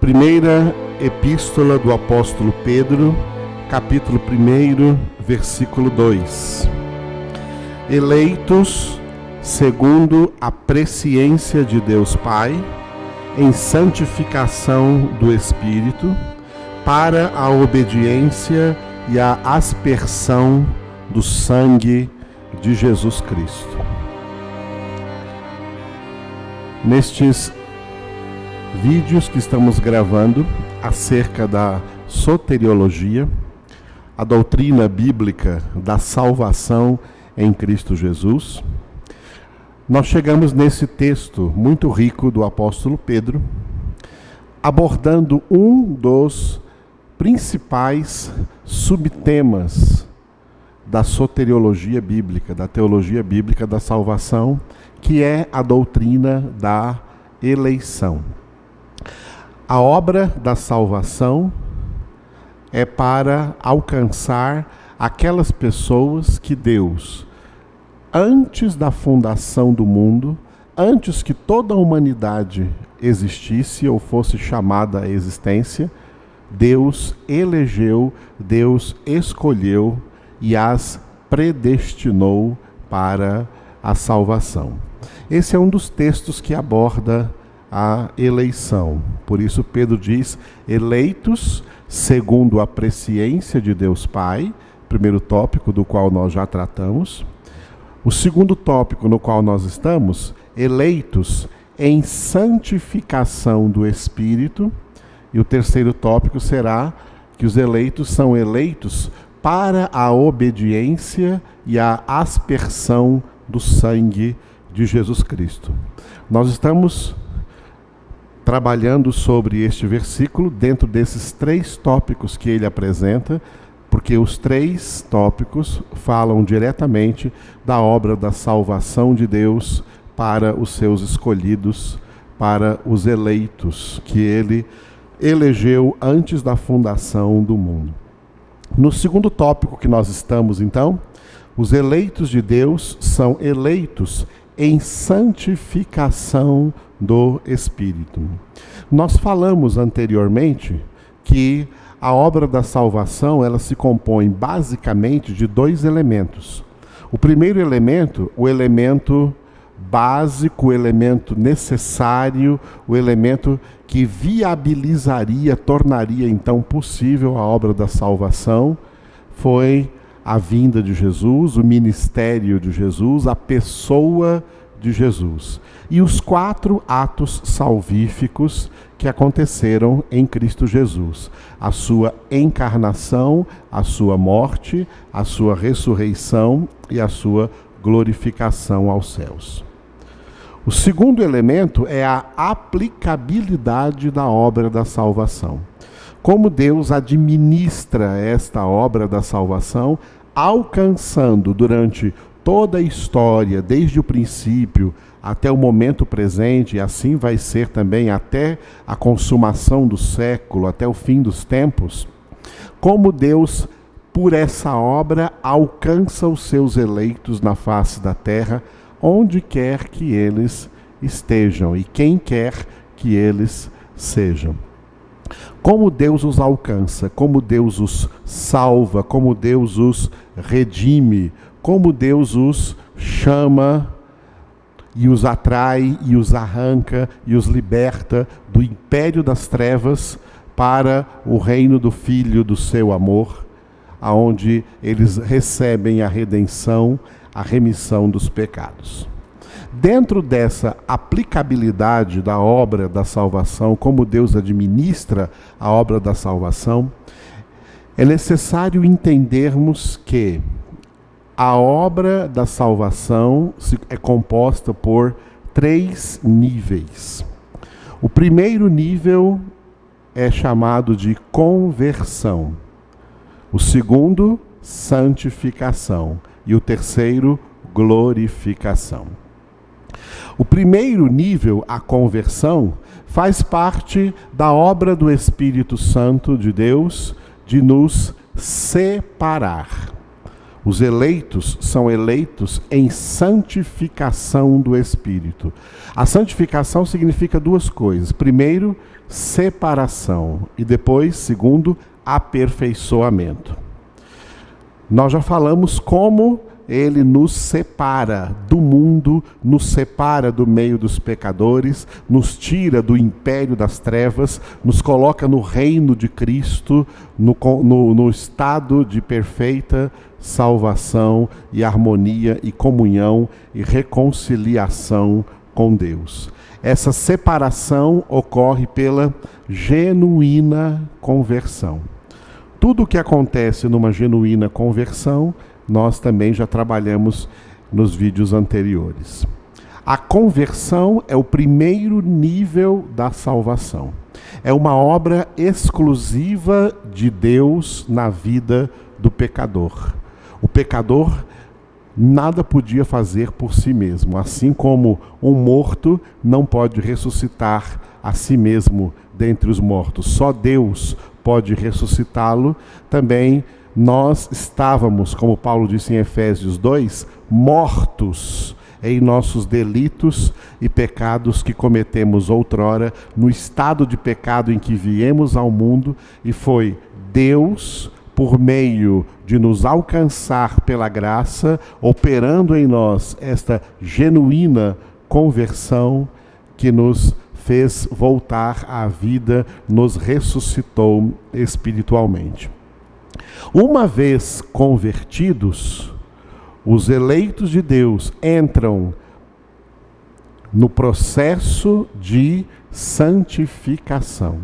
Primeira Epístola do Apóstolo Pedro, capítulo 1, versículo 2. Eleitos segundo a presciência de Deus Pai, em santificação do Espírito, para a obediência e a aspersão do sangue de Jesus Cristo. Nestes vídeos que estamos gravando acerca da soteriologia, a doutrina bíblica da salvação em Cristo Jesus, nós chegamos nesse texto muito rico do apóstolo Pedro, abordando um dos principais subtemas da soteriologia bíblica, da teologia bíblica da salvação, que é a doutrina da eleição. A obra da salvação é para alcançar aquelas pessoas que Deus, antes da fundação do mundo, antes que toda a humanidade existisse ou fosse chamada à existência, Deus elegeu, Deus escolheu e as predestinou para a salvação. Esse é um dos textos que aborda a eleição. Por isso Pedro diz, eleitos segundo a presciência de Deus Pai, primeiro tópico do qual nós já tratamos. O segundo tópico no qual nós estamos, eleitos em santificação do Espírito. E o terceiro tópico será que os eleitos são eleitos para a obediência e a aspersão do sangue de Jesus Cristo. Nós estamos trabalhando sobre este versículo dentro desses três tópicos que ele apresenta, porque os três tópicos falam diretamente da obra da salvação de Deus para os seus escolhidos, para os eleitos, que ele elegeu antes da fundação do mundo. No segundo tópico que nós estamos, então, os eleitos de Deus são eleitos em santificação do Espírito. Nós falamos anteriormente que a obra da salvação, ela se compõe basicamente de dois elementos. O primeiro elemento, o elemento básico, o elemento necessário, o elemento que viabilizaria, tornaria então possível a obra da salvação, foi a vinda de Jesus, o ministério de Jesus, a pessoa de Jesus. E os 4 atos salvíficos que aconteceram em Cristo Jesus. A sua encarnação, a sua morte, a sua ressurreição e a sua glorificação aos céus. O segundo elemento é a aplicabilidade da obra da salvação. Como Deus administra esta obra da salvação, alcançando durante toda a história, desde o princípio até o momento presente, e assim vai ser também até a consumação do século, até o fim dos tempos, como Deus, por essa obra, alcança os seus eleitos na face da terra, onde quer que eles estejam e quem quer que eles sejam. Como Deus os alcança, como Deus os salva, como Deus os redime, como Deus os chama e os atrai e os arranca e os liberta do império das trevas para o reino do Filho do seu amor, aonde eles recebem a redenção, a remissão dos pecados. Dentro dessa aplicabilidade da obra da salvação, como Deus administra a obra da salvação, é necessário entendermos que a obra da salvação é composta por 3 níveis. O primeiro nível é chamado de conversão. O segundo, santificação. E o terceiro, glorificação. O primeiro nível, a conversão, faz parte da obra do Espírito Santo de Deus de nos separar. Os eleitos são eleitos em santificação do Espírito. A santificação significa duas coisas. Primeiro, separação. E depois, segundo, aperfeiçoamento. Nós já falamos como ele nos separa do mundo, nos separa do meio dos pecadores, nos tira do império das trevas, nos coloca no reino de Cristo, no estado de perfeita salvação e harmonia e comunhão e reconciliação com Deus. Essa separação ocorre pela genuína conversão. Tudo o que acontece numa genuína conversão, nós também já trabalhamos nos vídeos anteriores. A conversão é o primeiro nível da salvação. É uma obra exclusiva de Deus na vida do pecador. O pecador nada podia fazer por si mesmo, assim como um morto não pode ressuscitar a si mesmo dentre os mortos. Só Deus pode ressuscitá-lo. Também nós estávamos, como Paulo disse em Efésios 2, mortos em nossos delitos e pecados que cometemos outrora, no estado de pecado em que viemos ao mundo, e foi Deus, por meio de nos alcançar pela graça, operando em nós esta genuína conversão, que nos fez voltar à vida, nos ressuscitou espiritualmente. Uma vez convertidos, os eleitos de Deus entram no processo de santificação.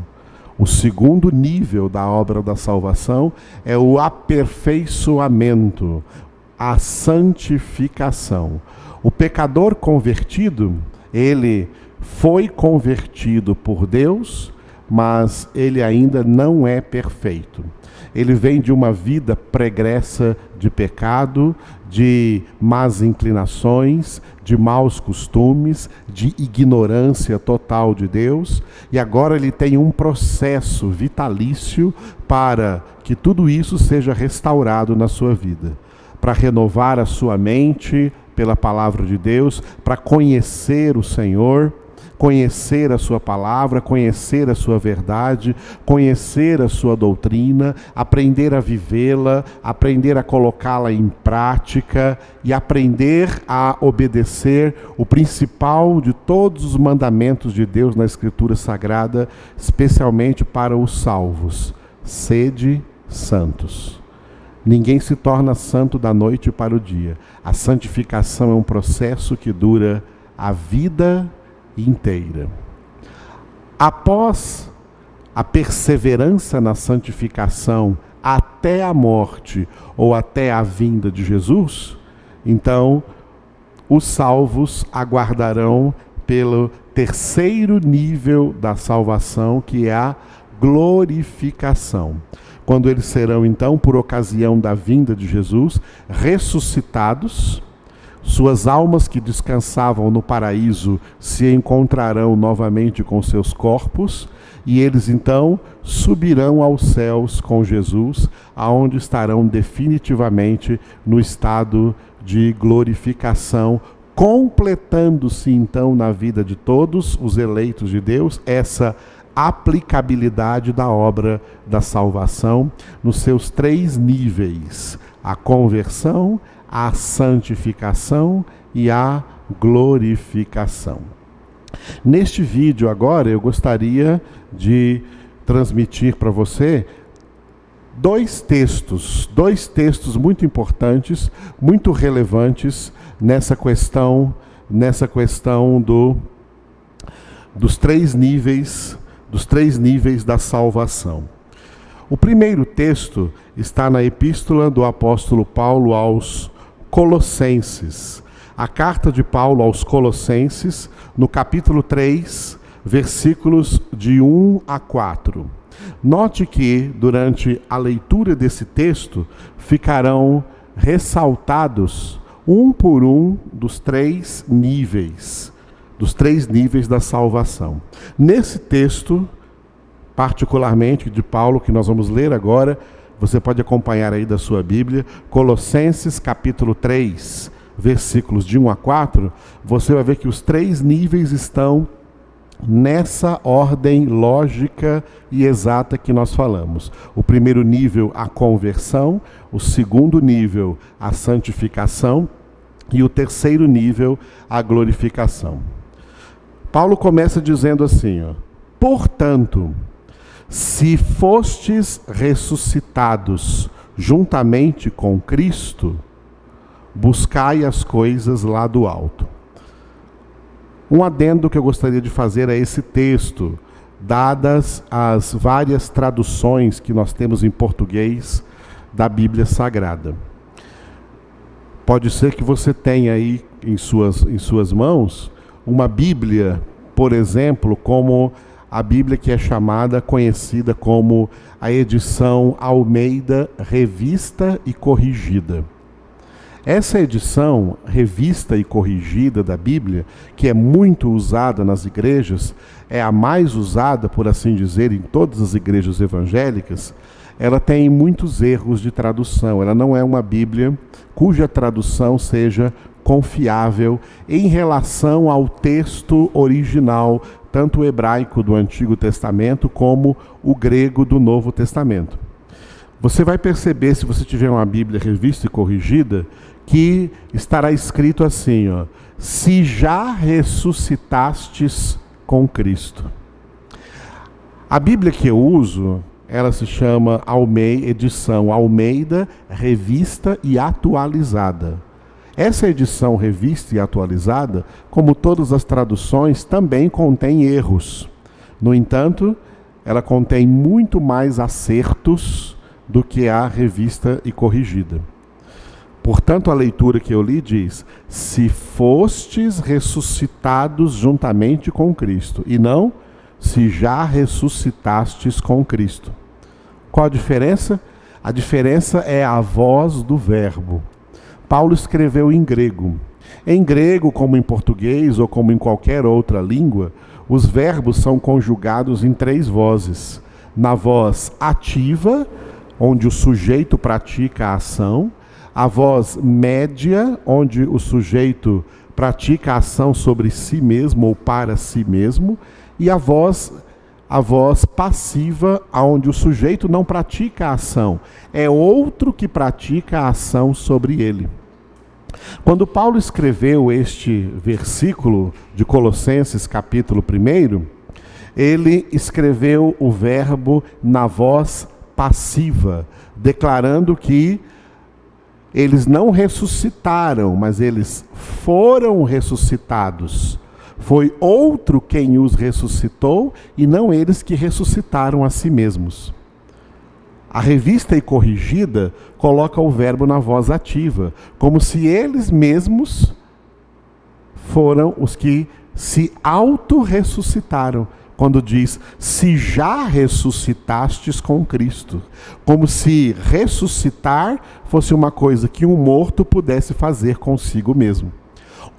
O segundo nível da obra da salvação é o aperfeiçoamento, a santificação. O pecador convertido, ele foi convertido por Deus, mas ele ainda não é perfeito. Ele vem de uma vida pregressa de pecado, de más inclinações, de maus costumes, de ignorância total de Deus, e agora ele tem um processo vitalício para que tudo isso seja restaurado na sua vida, para renovar a sua mente pela palavra de Deus, para conhecer o Senhor, conhecer a sua palavra, conhecer a sua verdade, conhecer a sua doutrina, aprender a vivê-la, aprender a colocá-la em prática e aprender a obedecer o principal de todos os mandamentos de Deus na Escritura Sagrada, especialmente para os salvos: sede santos. Ninguém se torna santo da noite para o dia. A santificação é um processo que dura a vida inteira. Após a perseverança na santificação até a morte ou até a vinda de Jesus, então os salvos aguardarão pelo terceiro nível da salvação, que é a glorificação. Quando eles serão, então, por ocasião da vinda de Jesus, ressuscitados, suas almas que descansavam no paraíso se encontrarão novamente com seus corpos, e eles então subirão aos céus com Jesus, aonde estarão definitivamente no estado de glorificação, completando-se então na vida de todos os eleitos de Deus essa aplicabilidade da obra da salvação nos seus três níveis: a conversão, a santificação e a glorificação. Neste vídeo agora eu gostaria de transmitir para você dois textos muito importantes, muito relevantes nessa questão dos três níveis da salvação. O primeiro texto está na epístola do apóstolo Paulo aos Colossenses. A carta de Paulo aos Colossenses, no capítulo 3, versículos de 1 a 4. Note que, durante a leitura desse texto, ficarão ressaltados, um por um, dos três níveis da salvação. Nesse texto, particularmente de Paulo, que nós vamos ler agora, você pode acompanhar aí da sua Bíblia, Colossenses capítulo 3, versículos de 1 a 4, você vai ver que os três níveis estão nessa ordem lógica e exata que nós falamos. O primeiro nível, a conversão, o segundo nível, a santificação e o terceiro nível, a glorificação. Paulo começa dizendo assim, portanto, se fostes ressuscitados juntamente com Cristo, buscai as coisas lá do alto. Um adendo que eu gostaria de fazer a esse texto, dadas as várias traduções que nós temos em português da Bíblia Sagrada. Pode ser que você tenha aí em suas mãos uma Bíblia, por exemplo, como a Bíblia que é conhecida como a edição Almeida Revista e Corrigida. Essa edição, revista e corrigida da Bíblia, que é muito usada nas igrejas, é a mais usada, por assim dizer, em todas as igrejas evangélicas, ela tem muitos erros de tradução. Ela não é uma Bíblia cuja tradução seja confiável em relação ao texto original, tanto o hebraico do Antigo Testamento como o grego do Novo Testamento. Você vai perceber, se você tiver uma Bíblia revista e corrigida, que estará escrito assim, se já ressuscitastes com Cristo. A Bíblia que eu uso, ela se chama edição Almeida, Revista e Atualizada. Essa edição revista e atualizada, como todas as traduções, também contém erros. No entanto, ela contém muito mais acertos do que a revista e corrigida. Portanto, a leitura que eu li diz, se fostes ressuscitados juntamente com Cristo, e não, se já ressuscitastes com Cristo. Qual a diferença? A diferença é a voz do verbo. Paulo escreveu em grego. Em grego, como em português ou como em qualquer outra língua, os verbos são conjugados em 3 vozes. Na voz ativa, onde o sujeito pratica a ação, a voz média, onde o sujeito pratica a ação sobre si mesmo ou para si mesmo, e a voz passiva, onde o sujeito não pratica a ação, é outro que pratica a ação sobre ele. Quando Paulo escreveu este versículo de Colossenses, capítulo 1, ele escreveu o verbo na voz passiva, declarando que eles não ressuscitaram, mas eles foram ressuscitados. Foi outro quem os ressuscitou e não eles que ressuscitaram a si mesmos. A revista e corrigida coloca o verbo na voz ativa, como se eles mesmos foram os que se auto-ressuscitaram. Quando diz, se já ressuscitastes com Cristo. Como se ressuscitar fosse uma coisa que um morto pudesse fazer consigo mesmo.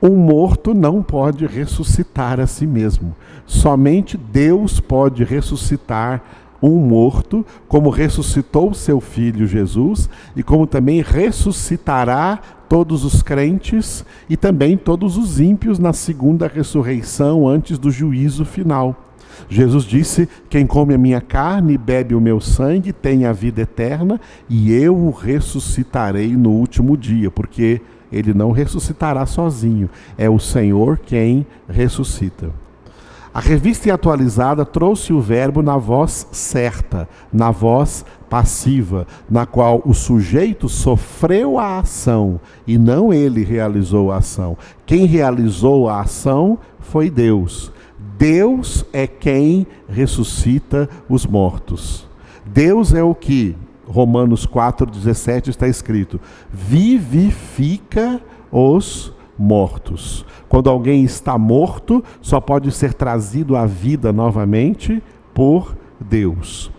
Um morto não pode ressuscitar a si mesmo. Somente Deus pode ressuscitar um morto, como ressuscitou seu Filho Jesus, e como também ressuscitará todos os crentes e também todos os ímpios na segunda ressurreição antes do juízo final. Jesus disse, quem come a minha carne e bebe o meu sangue tem a vida eterna e eu o ressuscitarei no último dia, porque ele não ressuscitará sozinho, é o Senhor quem ressuscita. A revista atualizada trouxe o verbo na voz certa, na voz passiva, na qual o sujeito sofreu a ação e não ele realizou a ação. Quem realizou a ação foi Deus. Deus é quem ressuscita os mortos. Deus é o que, Romanos 4,17 está escrito, vivifica os mortos. Quando alguém está morto, só pode ser trazido à vida novamente por Deus.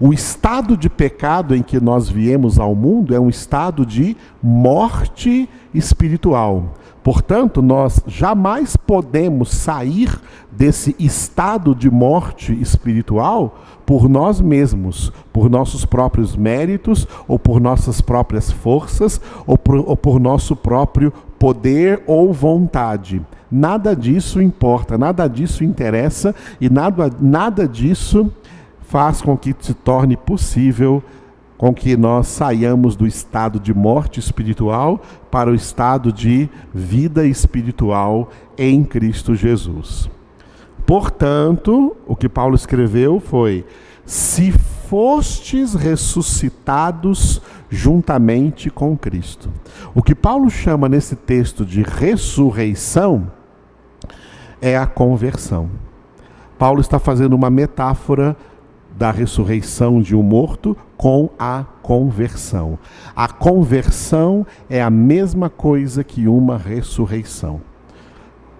O estado de pecado em que nós viemos ao mundo é um estado de morte espiritual. Portanto, nós jamais podemos sair desse estado de morte espiritual por nós mesmos, por nossos próprios méritos, ou por nossas próprias forças, ou por nosso próprio poder ou vontade. Nada disso importa, nada disso interessa e nada disso faz com que se torne possível com que nós saiamos do estado de morte espiritual para o estado de vida espiritual em Cristo Jesus. Portanto, o que Paulo escreveu foi: se fostes ressuscitados juntamente com Cristo. O que Paulo chama nesse texto de ressurreição é a conversão. Paulo está fazendo uma metáfora da ressurreição de um morto com a conversão. A conversão é a mesma coisa que uma ressurreição.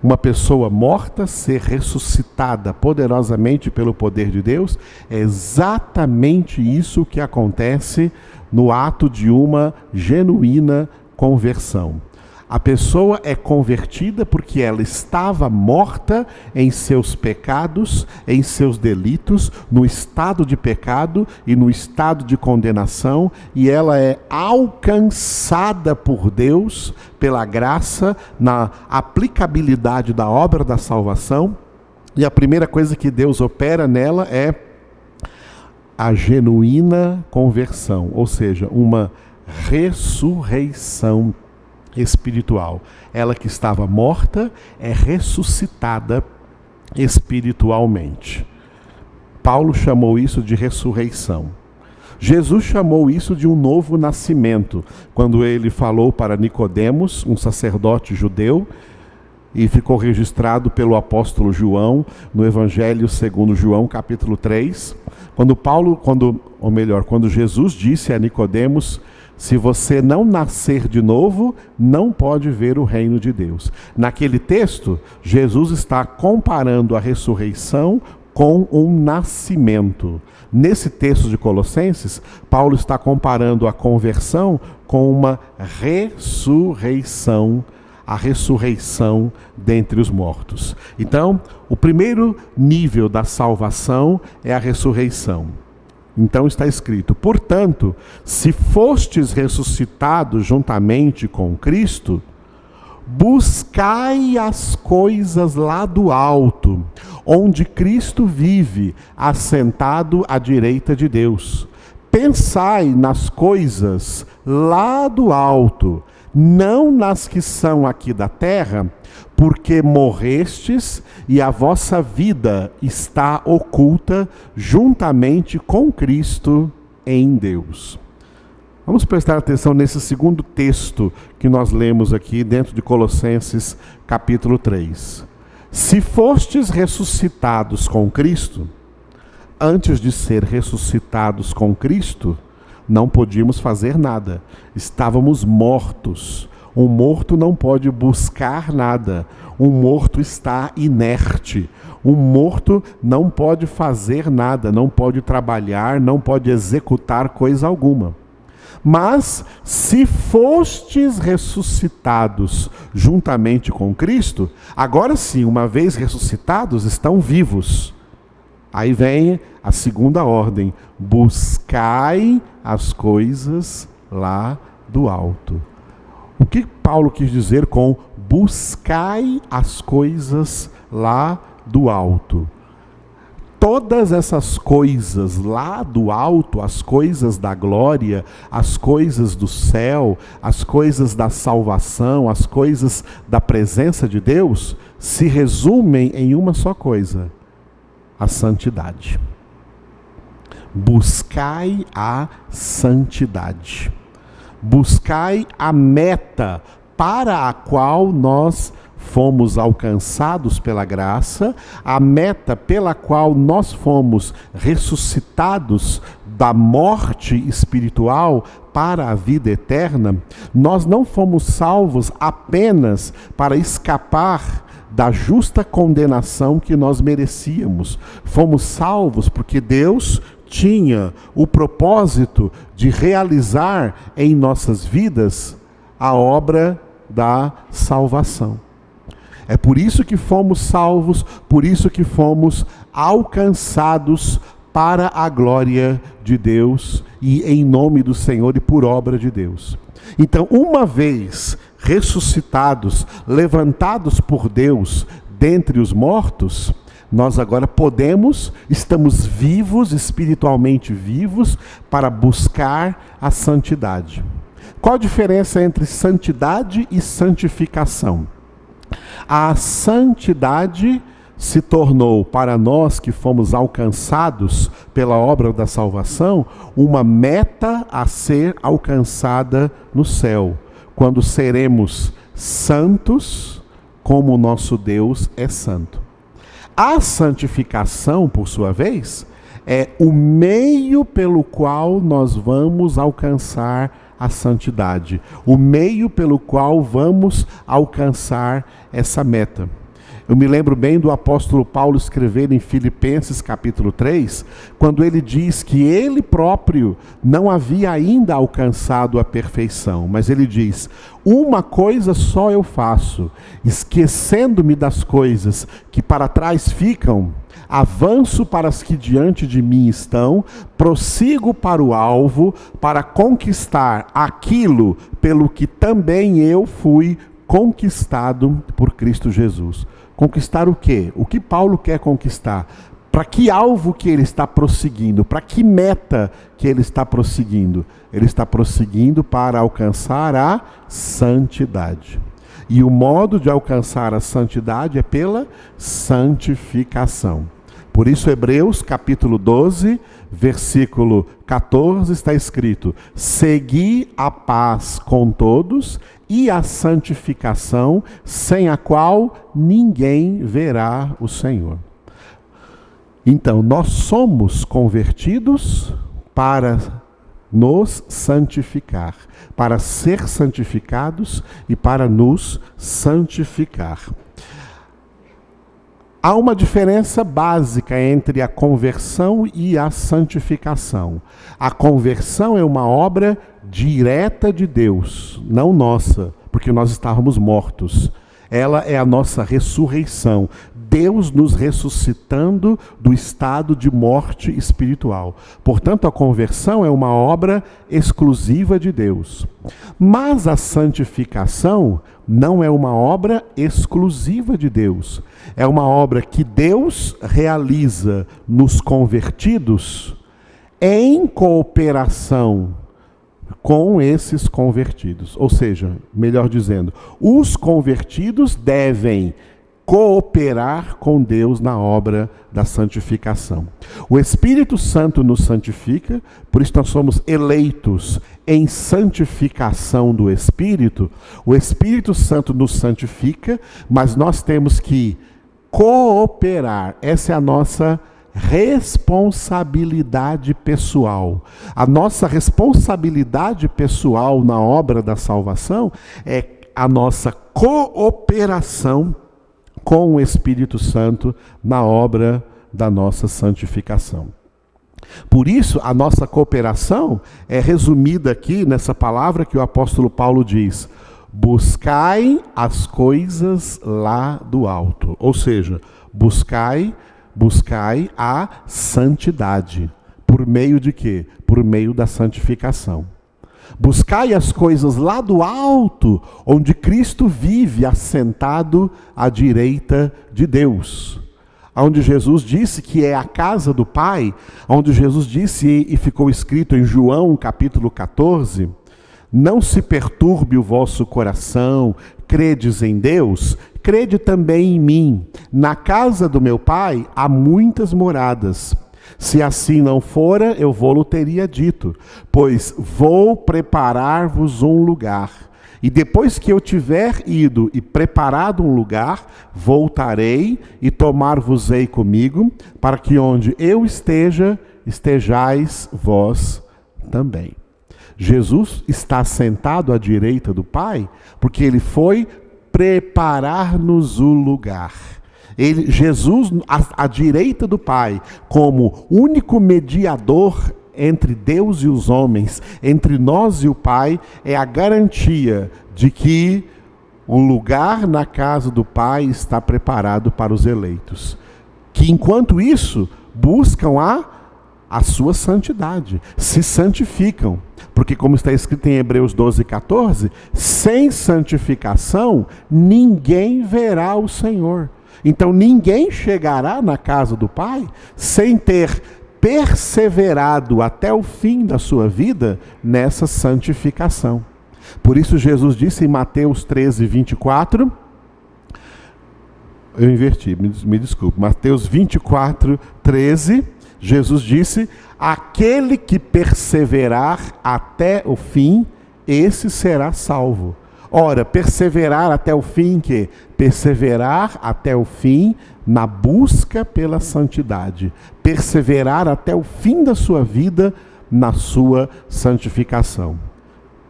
Uma pessoa morta ser ressuscitada poderosamente pelo poder de Deus, é exatamente isso que acontece no ato de uma genuína conversão. A pessoa é convertida porque ela estava morta em seus pecados, em seus delitos, no estado de pecado e no estado de condenação, e ela é alcançada por Deus, pela graça, na aplicabilidade da obra da salvação. E a primeira coisa que Deus opera nela é a genuína conversão, ou seja, uma ressurreição espiritual. Ela que estava morta é ressuscitada espiritualmente. Paulo chamou isso de ressurreição. Jesus chamou isso de um novo nascimento, quando ele falou para Nicodemos, um sacerdote judeu, e ficou registrado pelo apóstolo João no Evangelho segundo João, capítulo 3, quando Jesus disse a Nicodemos: se você não nascer de novo, não pode ver o reino de Deus. Naquele texto, Jesus está comparando a ressurreição com um nascimento. Nesse texto de Colossenses, Paulo está comparando a conversão com uma ressurreição, a ressurreição dentre os mortos. Então, o primeiro nível da salvação é a ressurreição. Então está escrito: portanto, se fostes ressuscitados juntamente com Cristo, buscai as coisas lá do alto, onde Cristo vive, assentado à direita de Deus. Pensai nas coisas lá do alto, não nas que são aqui da terra, porque morrestes e a vossa vida está oculta juntamente com Cristo em Deus. Vamos prestar atenção nesse segundo texto que nós lemos aqui dentro de Colossenses capítulo 3. Se fostes ressuscitados com Cristo, antes de ser ressuscitados com Cristo, não podíamos fazer nada. Estávamos mortos. Um morto não pode buscar nada. Um morto está inerte. Um morto não pode fazer nada, não pode trabalhar, não pode executar coisa alguma. Mas, se fostes ressuscitados juntamente com Cristo, agora sim, uma vez ressuscitados, estão vivos. Aí vem a segunda ordem: buscai as coisas lá do alto. O que Paulo quis dizer com buscai as coisas lá do alto? Todas essas coisas lá do alto, as coisas da glória, as coisas do céu, as coisas da salvação, as coisas da presença de Deus, se resumem em uma só coisa: a santidade. Buscai a santidade. Buscai a meta para a qual nós fomos alcançados pela graça, a meta pela qual nós fomos ressuscitados da morte espiritual para a vida eterna. Nós não fomos salvos apenas para escapar da justa condenação que nós merecíamos. Fomos salvos porque Deus tinha o propósito de realizar em nossas vidas a obra da salvação. É por isso que fomos salvos, por isso que fomos alcançados para a glória de Deus e em nome do Senhor e por obra de Deus. Então, uma vez ressuscitados, levantados por Deus dentre os mortos, nós agora estamos vivos, espiritualmente vivos, para buscar a santidade. Qual a diferença entre santidade e santificação? A santidade se tornou, para nós que fomos alcançados pela obra da salvação, uma meta a ser alcançada no céu, quando seremos santos como o nosso Deus é santo. A santificação, por sua vez, é o meio pelo qual nós vamos alcançar a santidade, o meio pelo qual vamos alcançar essa meta. Eu me lembro bem do apóstolo Paulo escrever em Filipenses capítulo 3, quando ele diz que ele próprio não havia ainda alcançado a perfeição, mas ele diz: uma coisa só eu faço, esquecendo-me das coisas que para trás ficam, avanço para as que diante de mim estão, prossigo para o alvo, para conquistar aquilo pelo que também eu fui conquistado por Cristo Jesus. Conquistar o quê? O que Paulo quer conquistar? Para que alvo que ele está prosseguindo? Para que meta que ele está prosseguindo? Ele está prosseguindo para alcançar a santidade. E o modo de alcançar a santidade é pela santificação. Por isso, Hebreus capítulo 12, versículo 14, está escrito: segui a paz com todos e a santificação, sem a qual ninguém verá o Senhor. Então, nós somos convertidos para nos santificar, para ser santificados e para nos santificar. Há uma diferença básica entre a conversão e a santificação. A conversão é uma obra direta de Deus, não nossa, porque nós estávamos mortos. Ela é a nossa ressurreição. Deus nos ressuscitando do estado de morte espiritual. Portanto, a conversão é uma obra exclusiva de Deus. Mas a santificação não é uma obra exclusiva de Deus. É uma obra que Deus realiza nos convertidos em cooperação com esses convertidos. Ou seja, melhor dizendo, os convertidos devem cooperar com Deus na obra da santificação. O Espírito Santo nos santifica, por isso nós somos eleitos em santificação do Espírito. O Espírito Santo nos santifica, mas nós temos que cooperar. Essa é a nossa responsabilidade pessoal. A nossa responsabilidade pessoal na obra da salvação é a nossa cooperação com o Espírito Santo na obra da nossa santificação. Por isso, a nossa cooperação é resumida aqui nessa palavra que o apóstolo Paulo diz: buscai as coisas lá do alto. Ou seja, buscai a santidade. Por meio de quê? Por meio da santificação. Buscai as coisas lá do alto, onde Cristo vive assentado à direita de Deus. Onde Jesus disse que é a casa do Pai, onde Jesus disse, e ficou escrito em João capítulo 14, não se perturbe o vosso coração, credes em Deus, crede também em mim. Na casa do meu Pai há muitas moradas. Se assim não fora, eu vou-lo teria dito, pois vou preparar-vos um lugar. E depois que eu tiver ido e preparado um lugar, voltarei e tomar-vos-ei comigo, para que onde eu esteja, estejais vós também. Jesus está sentado à direita do Pai, porque ele foi preparar-nos o lugar. Jesus, à direita do Pai, como único mediador entre Deus e os homens, entre nós e o Pai, é a garantia de que um lugar na casa do Pai está preparado para os eleitos, que enquanto isso buscam a sua santidade, se santificam, Porque como está escrito em Hebreus 12:14, sem santificação ninguém verá o Senhor. Então ninguém chegará na casa do Pai sem ter perseverado até o fim da sua vida nessa santificação. Por isso Jesus disse em Mateus 13:24, eu inverti, me desculpe, Mateus 24:13, Jesus disse: aquele que perseverar até o fim, esse será salvo. Ora, perseverar até o fim, que? Perseverar até o fim na busca pela santidade. Perseverar até o fim da sua vida na sua santificação.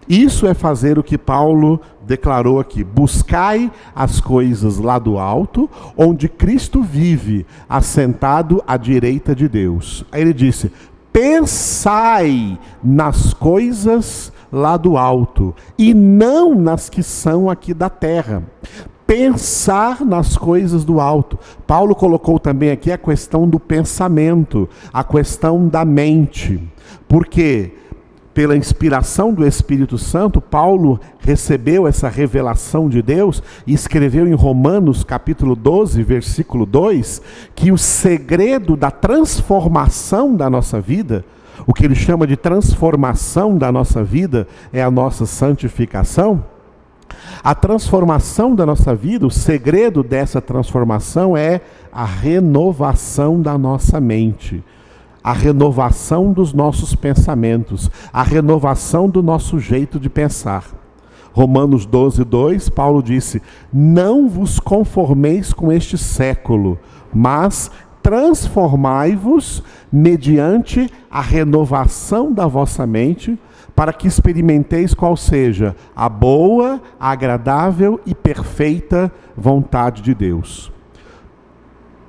Isso é fazer o que Paulo declarou aqui: buscai as coisas lá do alto, onde Cristo vive, assentado à direita de Deus. Aí ele disse: pensai nas coisas lá do alto, e não nas que são aqui da terra. Pensar nas coisas do alto. Paulo colocou também aqui a questão do pensamento, a questão da mente. Porque pela inspiração do Espírito Santo, Paulo recebeu essa revelação de Deus e escreveu em Romanos capítulo 12, versículo 2, que o segredo da transformação da nossa vida, o que ele chama de transformação da nossa vida, é a nossa santificação. A transformação da nossa vida, o segredo dessa transformação é a renovação da nossa mente. A renovação dos nossos pensamentos, a renovação do nosso jeito de pensar. Romanos 12:2, Paulo disse: não vos conformeis com este século, mas transformai-vos mediante a renovação da vossa mente, para que experimenteis qual seja a boa, agradável e perfeita vontade de Deus.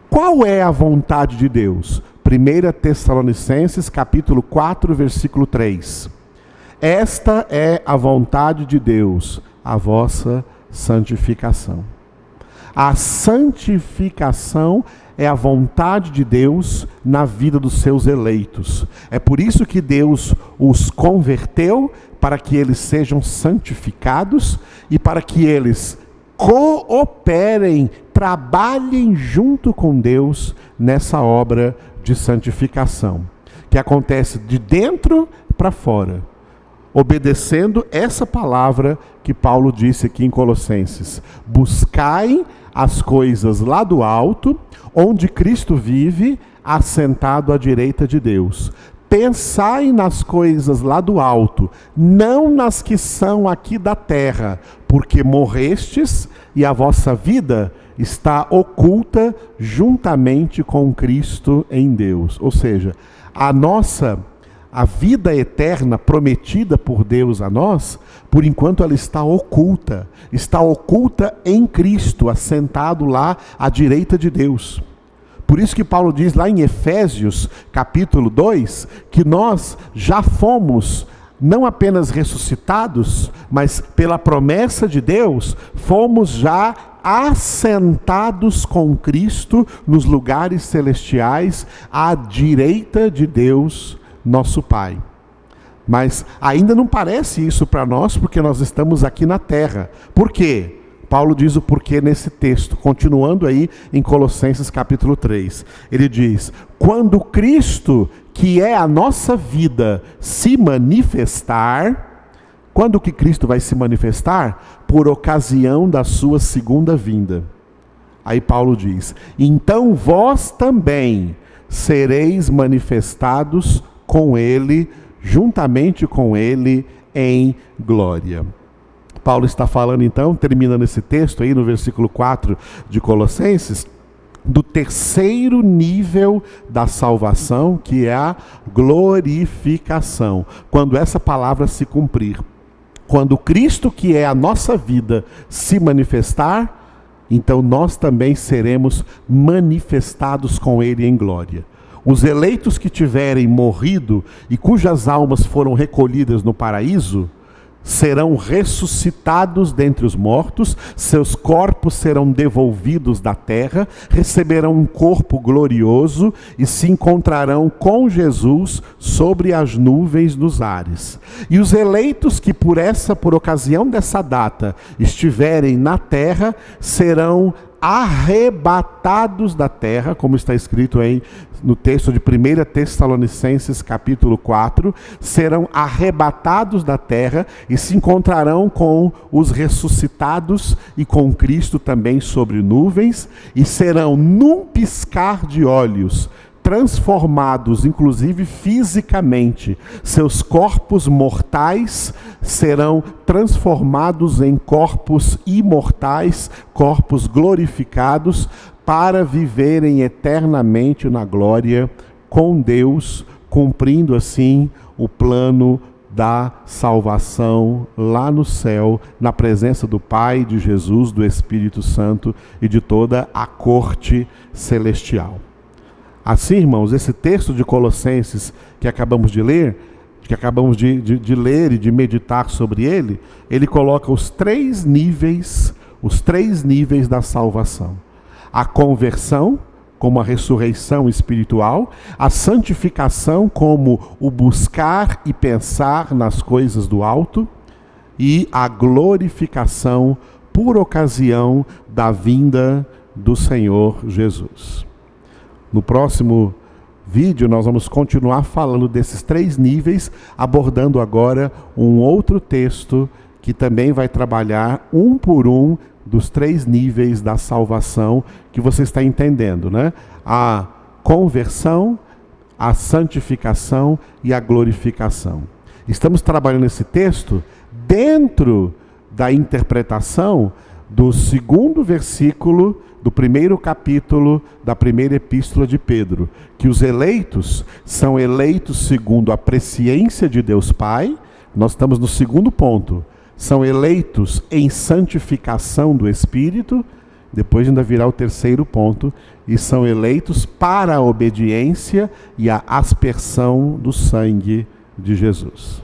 Qual é a vontade de Deus? 1 Tessalonicenses capítulo 4, versículo 3. Esta é a vontade de Deus, a vossa santificação. A santificação é a vontade de Deus na vida dos seus eleitos. É por isso que Deus os converteu, para que eles sejam santificados e para que eles cooperem, trabalhem junto com Deus nessa obra de santificação, que acontece de dentro para fora, obedecendo essa palavra que Paulo disse aqui em Colossenses: buscai as coisas lá do alto, onde Cristo vive, assentado à direita de Deus. Pensai nas coisas lá do alto, não nas que são aqui da terra, porque morrestes e a vossa vida está oculta juntamente com Cristo em Deus. Ou seja, a vida eterna prometida por Deus a nós, por enquanto ela está oculta em Cristo, assentado lá à direita de Deus. Por isso que Paulo diz lá em Efésios, capítulo 2, que nós já fomos não apenas ressuscitados, mas pela promessa de Deus, fomos já assentados com Cristo nos lugares celestiais, à direita de Deus, nosso Pai. Mas ainda não parece isso para nós, porque nós estamos aqui na terra. Por quê? Paulo diz o porquê nesse texto, continuando aí em Colossenses capítulo 3. Ele diz: quando Cristo, que é a nossa vida, se manifestar. Quando que Cristo vai se manifestar? Por ocasião da sua segunda vinda. Aí Paulo diz: então vós também sereis manifestados com ele, juntamente com ele, em glória. Paulo está falando então, terminando esse texto aí no versículo 4 de Colossenses, do terceiro nível da salvação, que é a glorificação. Quando essa palavra se cumprir, quando Cristo, que é a nossa vida, se manifestar, então nós também seremos manifestados com ele em glória. Os eleitos que tiverem morrido e cujas almas foram recolhidas no paraíso, serão ressuscitados dentre os mortos, seus corpos serão devolvidos da terra, receberão um corpo glorioso e se encontrarão com Jesus sobre as nuvens dos ares. E os eleitos que por ocasião dessa data estiverem na terra serão arrebatados da terra, como está escrito no texto de 1 Tessalonicenses capítulo 4, serão arrebatados da terra e se encontrarão com os ressuscitados e com Cristo também sobre nuvens, e serão num piscar de olhos transformados, inclusive fisicamente. Seus corpos mortais serão transformados em corpos imortais, corpos glorificados, para viverem eternamente na glória com Deus, cumprindo assim o plano da salvação lá no céu, na presença do Pai, de Jesus, do Espírito Santo e de toda a corte celestial. Assim, irmãos, esse texto de Colossenses que acabamos de ler, ler e de meditar sobre ele, ele coloca os três níveis da salvação. A conversão, como a ressurreição espiritual, a santificação, como o buscar e pensar nas coisas do alto, e a glorificação por ocasião da vinda do Senhor Jesus. No próximo vídeo nós vamos continuar falando desses três níveis, abordando agora um outro texto que também vai trabalhar um por um dos três níveis da salvação que você está entendendo, né? A conversão, a santificação e a glorificação. Estamos trabalhando esse texto dentro da interpretação do segundo versículo do primeiro capítulo da primeira epístola de Pedro, que os eleitos são eleitos segundo a presciência de Deus Pai. Nós estamos no segundo ponto. São eleitos em santificação do Espírito, depois ainda virá o terceiro ponto, e são eleitos para a obediência e a aspersão do sangue de Jesus.